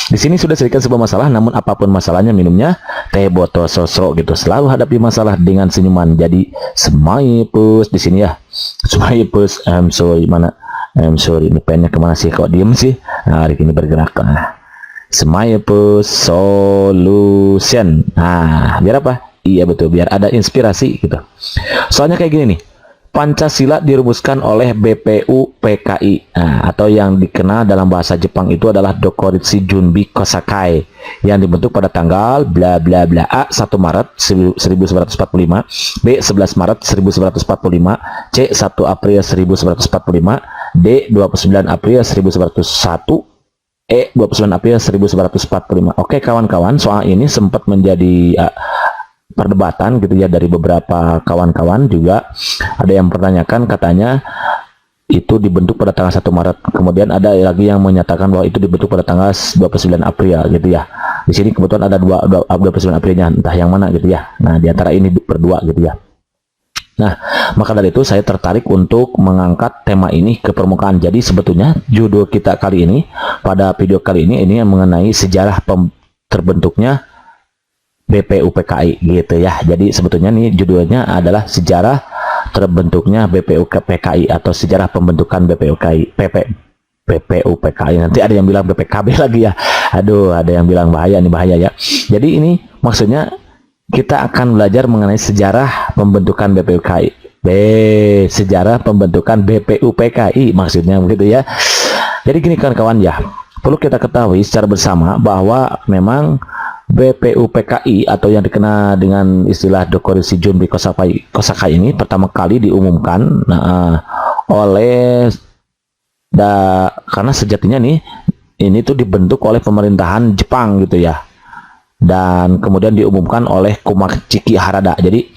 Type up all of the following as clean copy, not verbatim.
Di sini sudah sedikit sebuah masalah, namun apapun masalahnya minumnya teh botol sosro gitu. Selalu hadapi masalah dengan senyuman. Jadi smile pus di sini ya. Smile pus. I'm sorry mana? I'm sorry. Ini pennya kemana sih? Kok diem sih? Nah, hari ini bergerak. Nah, smile pus solution. Nah, biar apa? Iya betul, biar ada inspirasi gitu. Soalnya kayak gini nih. Pancasila dirumuskan oleh BPU PKI, atau yang dikenal dalam bahasa Jepang itu adalah Dokoritsu Junbi Kosakai, yang dibentuk pada tanggal bla bla bla A 1 Maret 1945, B 11 Maret 1945, C 1 April 1945, D 29 April 1901, E 29 April 1945. Oke kawan-kawan, soal ini sempat menjadi perdebatan gitu ya dari beberapa kawan-kawan juga. Ada yang mempertanyakan katanya itu dibentuk pada tanggal 1 Maret. Kemudian ada lagi yang menyatakan bahwa itu dibentuk pada tanggal 29 April gitu ya. Di sini kebetulan ada 29 Aprilnya, entah yang mana gitu ya. Nah, di antara ini berdua gitu ya. Nah, maka dari itu saya tertarik untuk mengangkat tema ini ke permukaan. Jadi sebetulnya judul kita kali ini, pada video kali ini yang mengenai sejarah terbentuknya BPUPKI gitu ya. Jadi sebetulnya nih judulnya adalah sejarah terbentuknya BPUPKI atau sejarah pembentukan BPUPKI. Nanti ada yang bilang BPKB lagi ya. Aduh, ada yang bilang bahaya nih, bahaya ya. Jadi ini maksudnya kita akan belajar mengenai sejarah pembentukan BPUPKI. Sejarah pembentukan BPUPKI maksudnya begitu ya. Jadi gini kawan-kawan ya. Perlu kita ketahui secara bersama bahwa memang BPUPKI atau yang dikenal dengan istilah Dokoritsu Junbi Kosakai ini pertama kali diumumkan karena sejatinya nih ini tuh dibentuk oleh pemerintahan Jepang gitu ya, dan kemudian diumumkan oleh Kumachiki Harada. Jadi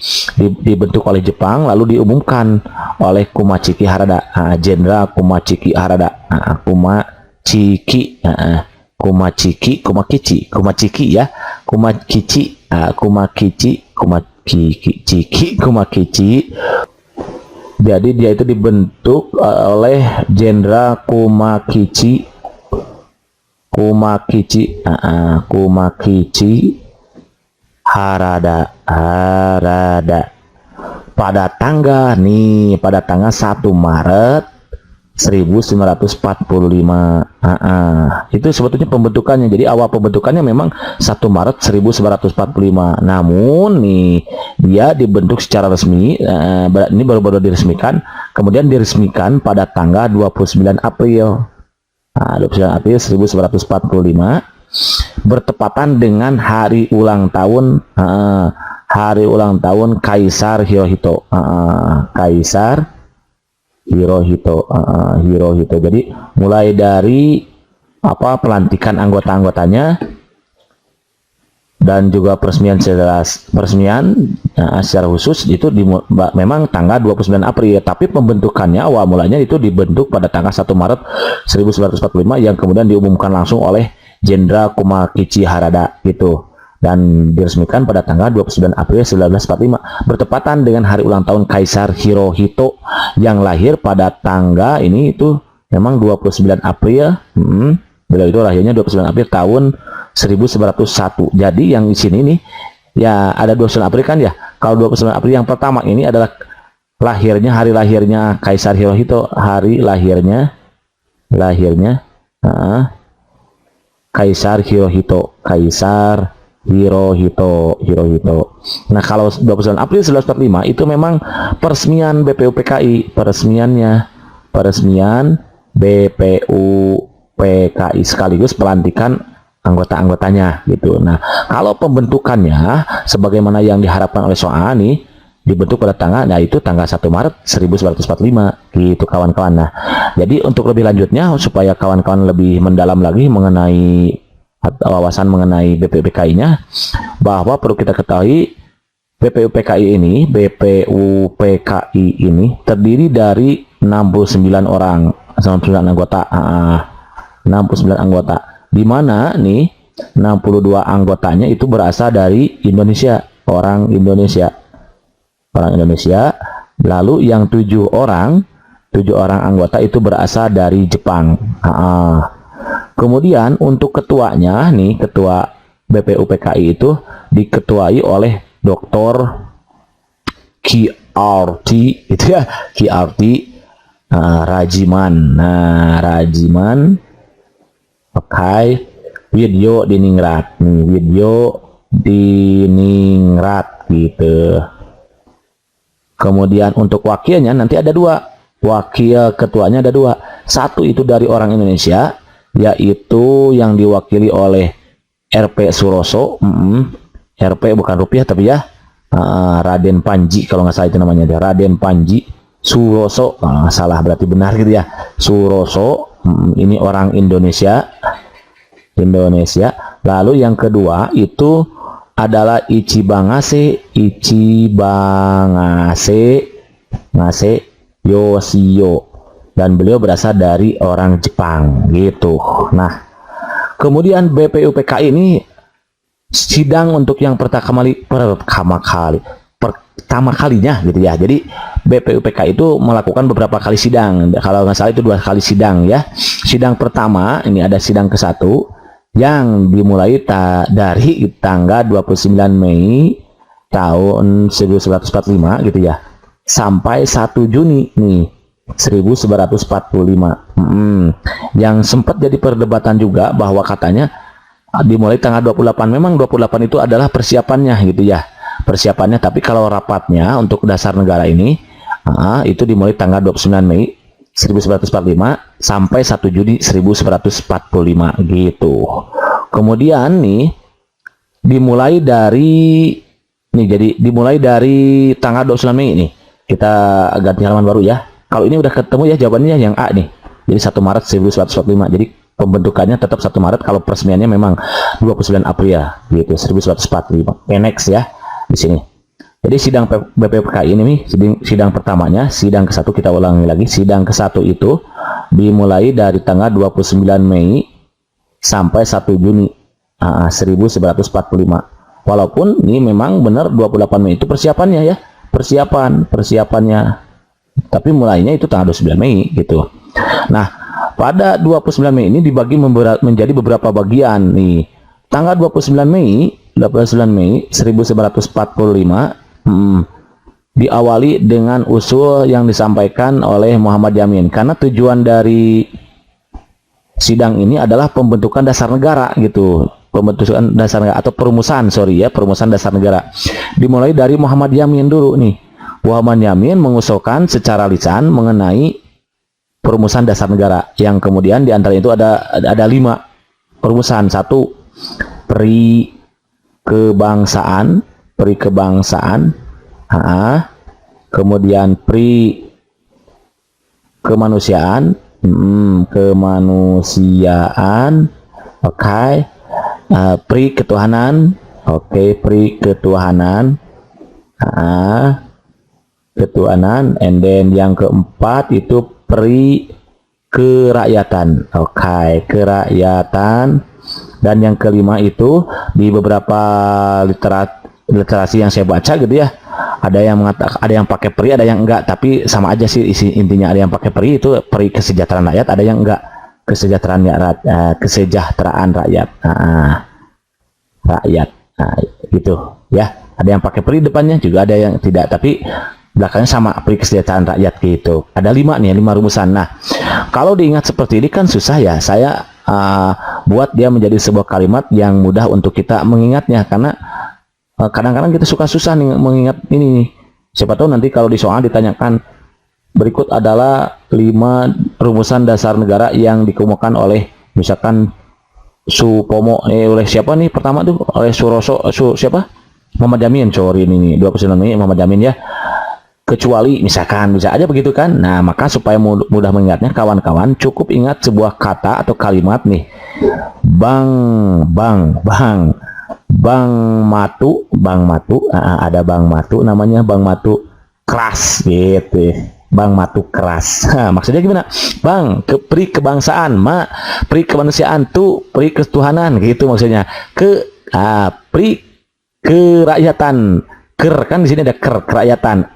dibentuk oleh Jepang lalu diumumkan oleh Kumachiki Harada, Jenderal Kumachiki Harada, Kumakichi ya, Kumakichi. Jadi dia itu dibentuk oleh Jenderal Kumakichi Harada pada tanggal 1 Maret 1945. Itu sebetulnya pembentukannya. Jadi awal pembentukannya memang 1 Maret 1945. Namun nih dia dibentuk secara resmi, ini baru-baru diresmikan, kemudian diresmikan pada tanggal 29 April. 29 April 1945 bertepatan dengan hari ulang tahun Kaisar Hirohito. Hirohito. Jadi mulai dari pelantikan anggota-anggotanya dan juga peresmian secara khusus itu memang tanggal 29 April, tapi pembentukannya awal mulanya itu dibentuk pada tanggal 1 Maret 1945 yang kemudian diumumkan langsung oleh Jenderal Kumakichi Harada gitu, dan diresmikan pada tanggal 29 April 1945 bertepatan dengan hari ulang tahun Kaisar Hirohito yang lahir pada tanggal ini itu memang 29 April. Beliau itu lahirnya 29 April tahun 1901. Jadi yang di sini nih ya ada 29 April kan ya. Kalau 29 April yang pertama ini adalah hari lahirnya Kaisar Hirohito, Kaisar Hirohito. Nah, kalau 29 April 1945 itu memang peresmian BPUPKI, peresmian BPUPKI sekaligus pelantikan anggota-anggotanya gitu. Nah, kalau pembentukannya sebagaimana yang diharapkan oleh Soa nih dibentuk pada tanggal tanggal 1 Maret 1945 gitu kawan-kawan. Nah, jadi untuk lebih lanjutnya supaya kawan-kawan lebih mendalam lagi mengenai wawasan mengenai BPUPKI-nya, bahwa perlu kita ketahui BPUPKI ini terdiri dari 69 anggota, 69 anggota, di mana nih 62 anggotanya itu berasal dari Indonesia, orang Indonesia. Lalu yang 7 orang anggota itu berasal dari Jepang. Kemudian untuk ketuanya nih, ketua BPUPKI itu diketuai oleh Dr. QRT itu ya, QRT Rajiman. Nah, Rajiman pakai video diningrat nih, video diningrat gitu. Kemudian untuk wakilnya nanti ada dua, wakil ketuanya ada dua. Satu itu dari orang Indonesia, yaitu yang diwakili oleh RP Suroso, RP bukan rupiah tapi ya, Raden Panji kalau nggak salah itu namanya, Raden Panji Suroso, salah berarti benar gitu ya, Suroso. Ini orang Indonesia. Lalu yang kedua itu adalah Ichibangase Yoshio, dan beliau berasal dari orang Jepang gitu. Nah, kemudian BPUPKI ini sidang untuk yang pertama kalinya gitu ya. Jadi BPUPKI itu melakukan beberapa kali sidang. Kalau nggak salah itu 2 kali sidang ya. Sidang pertama ini ada sidang ke-1 yang dimulai dari tanggal 29 Mei tahun 1945 gitu ya, sampai 1 Juni nih 1945. Yang sempat jadi perdebatan juga bahwa katanya dimulai tanggal 28. Memang 28 itu adalah persiapannya gitu ya, persiapannya, tapi kalau rapatnya untuk dasar negara ini itu dimulai tanggal 29 Mei 1945 sampai 1 Juni 1945 gitu. Kemudian nih dimulai dari tanggal 29 Mei nih. Kita ganti halaman baru ya. Kalau ini udah ketemu ya jawabannya yang A nih. Jadi 1 Maret 1945. Jadi pembentukannya tetap 1 Maret, kalau peresmiannya memang 29 April gitu 1945. Next ya di sini. Jadi sidang BPUPKI ini nih, sidang pertamanya, sidang ke-1 kita ulangi lagi. Sidang ke-1 itu dimulai dari tanggal 29 Mei sampai 1 Juni 1945. Walaupun ini memang benar 28 Mei itu persiapannya ya, persiapannya. Tapi mulainya itu tanggal 29 Mei gitu. Nah, pada 29 Mei ini dibagi menjadi beberapa bagian nih. Tanggal 29 Mei 1945 diawali dengan usul yang disampaikan oleh Muhammad Yamin, karena tujuan dari sidang ini adalah pembentukan dasar negara gitu, pembentukan dasar negara atau perumusan dasar negara. Dimulai dari Muhammad Yamin dulu nih. Muhammad Yamin mengusulkan secara lisan mengenai perumusan dasar negara, yang kemudian diantara itu ada 5 perumusan. 1, peri kebangsaan, kemudian pri kemanusiaan, pri ketuhanan, pri ketuhanan, and then yang keempat itu pri kerakyatan, kerakyatan. Dan yang kelima itu di beberapa literasi yang saya baca gitu ya, ada yang mengatakan, ada yang pakai peri, ada yang enggak, tapi sama aja sih intinya. Ada yang pakai peri itu peri kesejahteraan rakyat, ada yang enggak, kesejahteraan rakyat, gitu ya. Ada yang pakai peri depannya, juga ada yang tidak, tapi belakangnya sama, peri kesejahteraan rakyat gitu. Ada 5 nih, 5 rumusan. Nah, kalau diingat seperti ini kan susah ya. Saya buat dia menjadi sebuah kalimat yang mudah untuk kita mengingatnya, karena kadang-kadang kita suka susah nih mengingat ini nih. Siapa tahu nanti kalau di soal ditanyakan berikut adalah 5 rumusan dasar negara yang dikemukakan oleh misalkan Supomo, oleh siapa nih pertama tuh, oleh Suroso, siapa, Muhammad Yamin, sorry ini 29 Mei Muhammad Yamin ya, kecuali misalkan, bisa aja begitu kan. Nah, maka supaya mudah mengingatnya, kawan-kawan cukup ingat sebuah kata atau kalimat nih, Bang Matu, ada Bang Matu, namanya Bang Matu keras gitu, Bang Matu keras. Maksudnya gimana? Bang, pri kebangsaan, pri kemanusiaan, pri ketuhanan gitu maksudnya. Pri kerakyatan, kan di sini ada kerakyatan,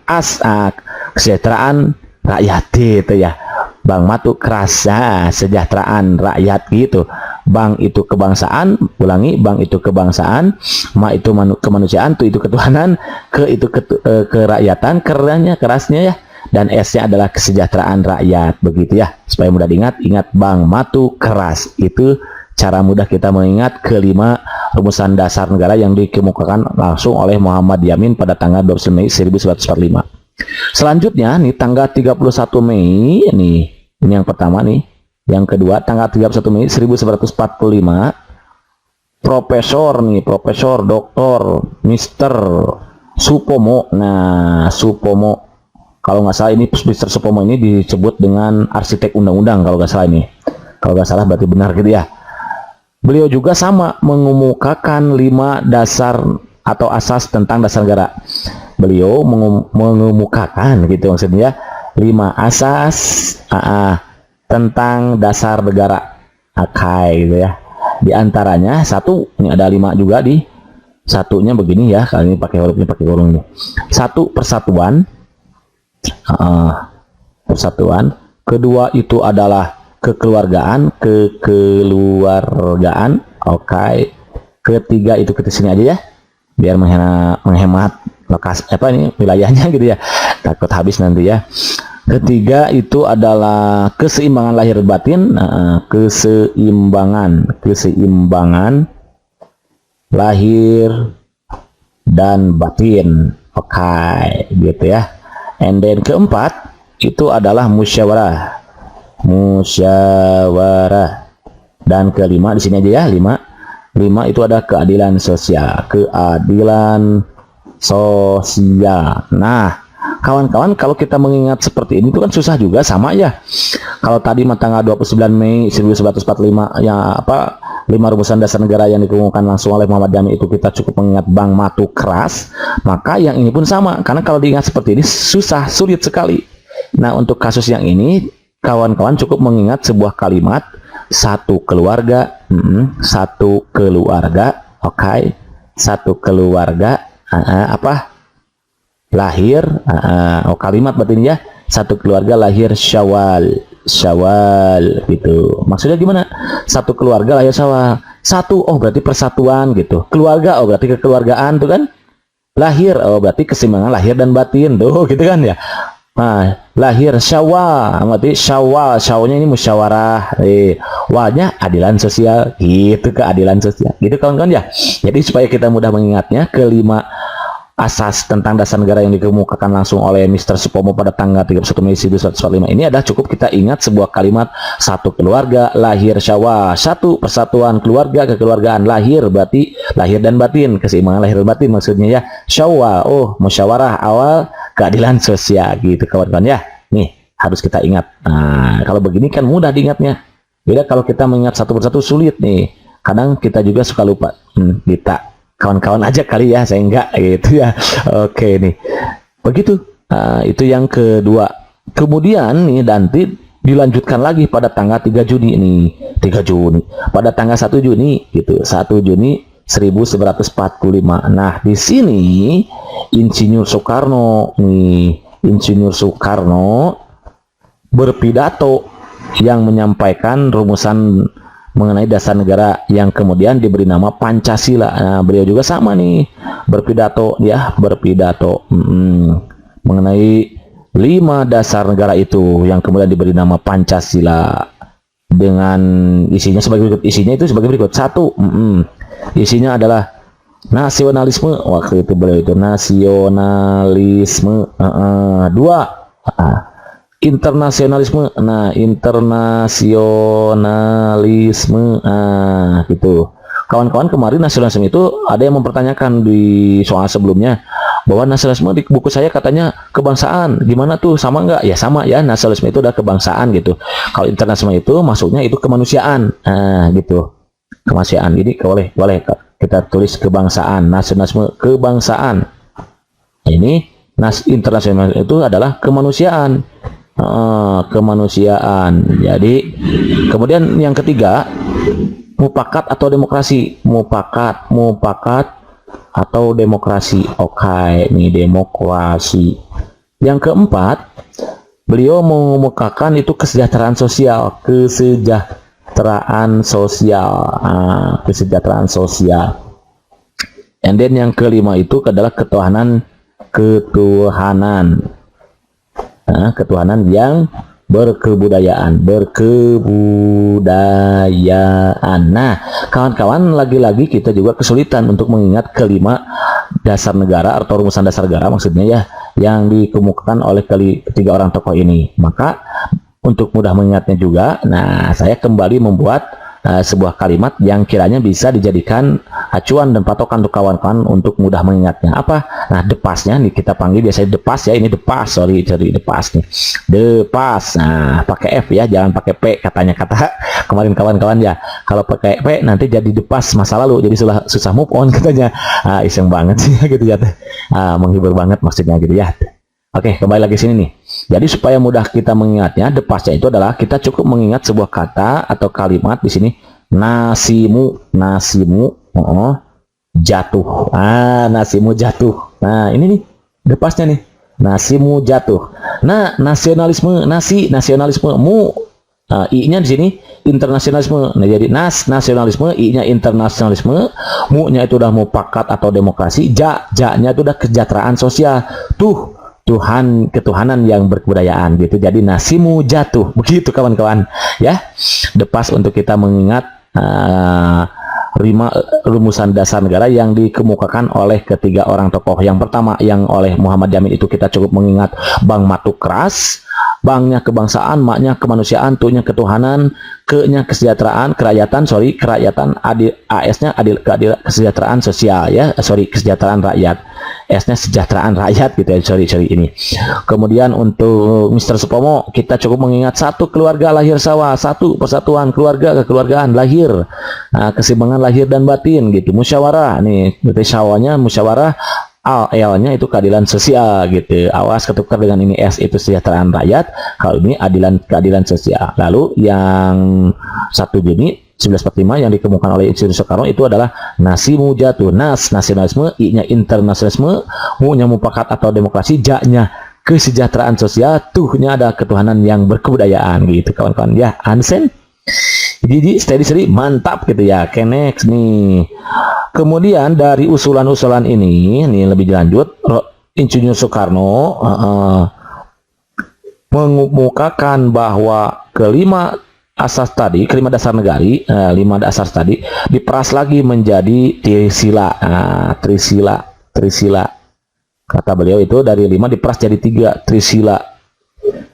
kesejahteraan rakyat gitu ya. Bang matu kerasa sejahteraan rakyat gitu. Bang itu kebangsaan, ulangi, bang itu kebangsaan, ma itu kemanusiaan, tu itu ketuhanan, ke itu kerakyatan, keranya kerasnya ya, dan S-nya adalah kesejahteraan rakyat, begitu ya. Supaya mudah diingat, ingat bang matu keras. Itu cara mudah kita mengingat kelima rumusan dasar negara yang dikemukakan langsung oleh Muhammad Yamin pada tanggal 29 Mei 1945. Selanjutnya nih tanggal 31 Mei nih, ini yang pertama nih. Yang kedua tanggal 31 Mei 1945 Profesor Dr. Mr. Supomo. Nah, Supomo kalau nggak salah ini Mr. Supomo ini disebut dengan arsitek undang-undang kalau nggak salah ini. Kalau nggak salah berarti benar gitu ya. Beliau juga sama mengemukakan 5 dasar atau asas tentang dasar negara. Beliau mengemukakan gitu maksudnya 5 asas tentang dasar negara. Gitu ya. Di antaranya satu, ini ada 5 juga di satunya begini ya, kali ini pakai hurufnya pakai kurung nih. 1 persatuan. Persatuan. Kedua itu adalah kekeluargaan. Ketiga itu ke sini aja ya. Biar menghemat lokasi ini wilayahnya gitu ya. Takut habis nanti ya. Ketiga itu adalah keseimbangan lahir batin, keseimbangan lahir dan batin. Gitu ya. And then keempat itu adalah musyawarah. Dan kelima di sini aja ya, 5 itu ada keadilan sosial. Nah, kawan-kawan, kalau kita mengingat seperti ini itu kan susah juga, sama ya. Kalau tadi tanggal 29 Mei 1945 ya 5 rumusan dasar negara yang dikemukakan langsung oleh Muhammad Yamin itu kita cukup mengingat bang matu keras, maka yang ini pun sama. Karena kalau diingat seperti ini susah, sulit sekali. Nah, untuk kasus yang ini kawan-kawan cukup mengingat sebuah kalimat satu keluarga, satu keluarga, satu keluarga lahir, kalimat batin ya, satu keluarga lahir Syawal gitu. Maksudnya gimana? Satu keluarga lahir Syawal. Satu, berarti persatuan gitu. Keluarga, berarti kekeluargaan tuh kan. Lahir, berarti keseimbangan lahir dan batin tuh gitu kan ya. Nah, lahir Syawal, berarti Syawalnya ini musyawarah, wanya adilan sosial, gitu, keadilan sosial, gitu kawan-kawan ya. Jadi supaya kita mudah mengingatnya, kelima asas tentang dasar negara yang dikemukakan langsung oleh Mr. Supomo pada tanggal 31 Mei 1945 ini adalah cukup kita ingat sebuah kalimat satu keluarga lahir Syawal, satu persatuan keluarga, kekeluargaan, lahir berarti lahir dan batin, keseimbangan lahir dan batin maksudnya ya. Syawal, musyawarah awal keadilan sosial, gitu kawan-kawan ya. Nih harus kita ingat. Nah, kalau begini kan mudah diingatnya. Beda kalau kita mengingat satu persatu sulit nih. Kadang kita juga suka lupa. Kita kawan-kawan aja kali ya, saya enggak gitu ya. Oke nih, begitu. Itu yang kedua. Kemudian nih nanti dilanjutkan lagi pada tanggal 3 Juni nih, 3 Juni. Pada tanggal 1 Juni gitu, 1 Juni 1945. Nah, di sini Insinyur Soekarno berpidato yang menyampaikan rumusan mengenai dasar negara yang kemudian diberi nama Pancasila. Nah, beliau juga sama nih berpidato mengenai 5 dasar negara itu yang kemudian diberi nama Pancasila dengan isinya sebagai berikut. Isinya itu sebagai berikut. 1, isinya adalah nasionalisme. Waktu itu beliau itu nasionalisme. 2, internasionalisme. Nah, internasionalisme. Gitu. Kawan-kawan, kemarin nasionalisme itu ada yang mempertanyakan di soal sebelumnya bahwa nasionalisme di buku saya katanya kebangsaan. Gimana tuh, sama nggak? Ya sama ya, nasionalisme itu udah kebangsaan gitu. Kalau internasionalisme itu masuknya itu kemanusiaan. Gitu. Kemanusiaan. Jadi boleh kita tulis kebangsaan, nasionalisme kebangsaan. Ini internasional itu adalah kemanusiaan. Kemanusiaan. Jadi kemudian yang ketiga, mufakat atau demokrasi. Mufakat atau demokrasi. Oke, ini demokrasi. Yang keempat, beliau mengemukakan itu kesejahteraan sosial, kesejahteraan sosial. And then yang kelima itu adalah ketuhanan yang berkebudayaan. Nah, kawan-kawan, lagi-lagi kita juga kesulitan untuk mengingat kelima dasar negara atau rumusan dasar negara maksudnya ya, yang dikemukakan oleh ketiga orang tokoh ini. Maka untuk mudah mengingatnya juga, nah saya kembali membuat sebuah kalimat yang kiranya bisa dijadikan acuan dan patokan untuk kawan-kawan untuk mudah mengingatnya. Apa? Nah, depasnya nih kita panggil biasanya depas ya, ini depas, sorry depas nih. Depas. Nah, pakai F ya, jangan pakai P katanya kata kemarin kawan-kawan ya. Kalau pakai P nanti jadi depas masa lalu, jadi susah move on katanya. Iseng banget sih gitu ya. Menghibur banget maksudnya gitu ya. Oke, kembali lagi sini nih. Jadi supaya mudah kita mengingatnya, depasnya itu adalah kita cukup mengingat sebuah kata atau kalimat di sini. Nasimu jatuh. Nasimu jatuh. Nah, ini nih depasnya nih. Nasimu jatuh. Nah, nasionalisme, nasionalisme, I-nya di sini internasionalisme. Nah, jadi nasionalisme, I-nya internasionalisme, mu-nya itu udah mufakat atau demokrasi, ja-nya itu udah kesejahteraan sosial. Ketuhanan yang berkebudayaan gitu. Jadi nasimu jatuh. Begitu kawan-kawan ya. Depas untuk kita mengingat rumusan dasar negara yang dikemukakan oleh ketiga orang tokoh. Yang pertama yang oleh Muhammad Yamin itu kita cukup mengingat bang matu keras, bangnya kebangsaan, maknya kemanusiaan, tunya ketuhanan, ke-nya kesejahteraan, kerakyatan, AS-nya kesejahteraan sosial ya, kesejahteraan rakyat. S-nya kesejahteraan rakyat gitu ya, ini. Kemudian untuk Mr. Supomo kita cukup mengingat satu keluarga lahir sawah, satu persatuan keluarga kekeluargaan lahir, keseimbangan lahir dan batin gitu. Musyawarah nih, berarti sawahnya musyawarah, L-nya itu keadilan sosial gitu. Awas ketukar dengan ini, S itu kesejahteraan rakyat, kalau ini keadilan sosial. Lalu yang 1 Juni 1945 yang dikemukakan oleh Insinyur Soekarno itu adalah nasimu jatuh. Nasionalisme, I-nya internasionalisme, mu-nya mufakat atau demokrasi, ja-nya kesejahteraan sosial, tuh-nya ada ketuhanan yang berkebudayaan gitu kawan-kawan ya. Hansen jadi steady mantap gitu ya. Oke, next nih. Kemudian dari usulan-usulan ini lebih lanjut, Insinyur Soekarno mengemukakan bahwa kelima dasar negari, 5 dasar tadi diperas lagi menjadi trisila. Kata beliau itu dari 5 diperas jadi 3 trisila.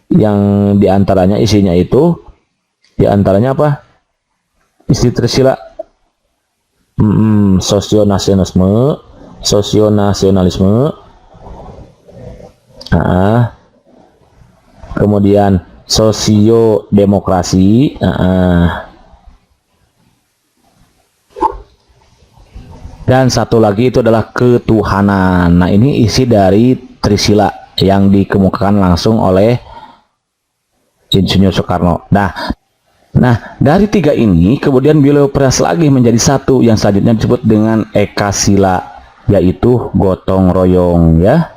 Yang diantaranya isinya itu, diantaranya apa? Isi trisila, sosionasionalisme, kemudian sosiodemokrasi, dan satu lagi itu adalah ketuhanan. Nah, ini isi dari trisila yang dikemukakan langsung oleh Insinyur Soekarno. Nah, dari 3 ini kemudian beliau peras lagi menjadi satu yang selanjutnya disebut dengan ekasila, yaitu gotong royong ya.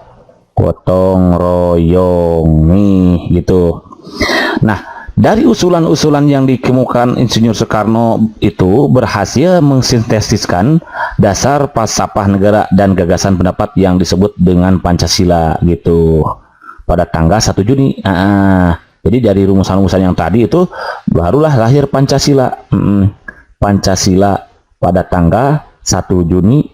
Gotong royong nih gitu. Nah, dari usulan-usulan yang dikemukakan Insinyur Soekarno itu berhasil mensintesiskan dasar falsafah negara dan gagasan pendapat yang disebut dengan Pancasila gitu pada tanggal 1 Juni. Jadi dari rumusan-rumusan yang tadi itu barulah lahir Pancasila. Pancasila pada tanggal 1 Juni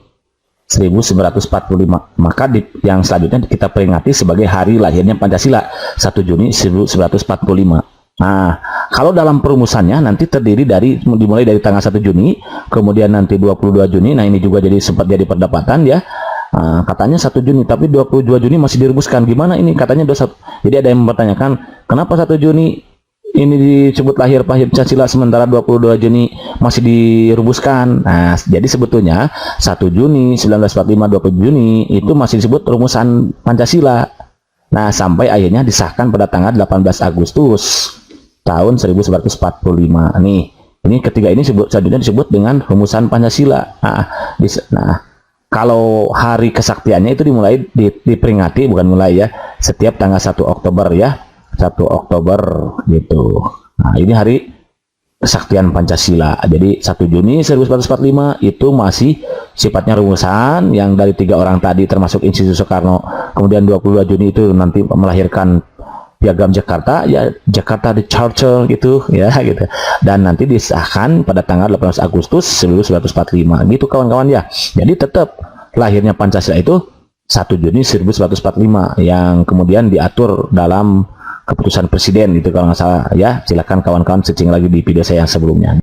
1945. Maka yang selanjutnya kita peringati sebagai hari lahirnya Pancasila, 1 Juni 1945. Nah, kalau dalam perumusannya nanti terdiri dimulai dari tanggal 1 Juni, kemudian nanti 22 Juni. Nah, ini juga sempat jadi perdebatan ya. Katanya 1 Juni, tapi 22 Juni masih direbuskan. Gimana ini? Katanya 21. Jadi ada yang mempertanyakan, kenapa 1 Juni ini disebut lahir Pancasila sementara 22 Juni masih dirumuskan. Nah, jadi sebetulnya 1 Juni 1945, 20 Juni itu masih disebut rumusan Pancasila. Nah, sampai akhirnya disahkan pada tanggal 18 Agustus tahun 1945. Ini ketiga ini selanjutnya disebut dengan rumusan Pancasila. Nah, kalau hari kesaktiannya itu diperingati, bukan mulai ya, setiap tanggal 1 Oktober ya. 1 Oktober gitu. Nah, ini hari kesaktian Pancasila. Jadi 1 Juni 1945 itu masih sifatnya rumusan yang dari 3 orang tadi termasuk Institut Soekarno. Kemudian 22 Juni itu nanti melahirkan Piagam Jakarta, ya Jakarta the Charter gitu ya gitu. Dan nanti disahkan pada tanggal 18 Agustus 1945 gitu kawan-kawan ya. Jadi tetap lahirnya Pancasila itu 1 Juni 1945 yang kemudian diatur dalam keputusan presiden itu kalau nggak salah ya. Silakan kawan-kawan searching lagi di video saya yang sebelumnya.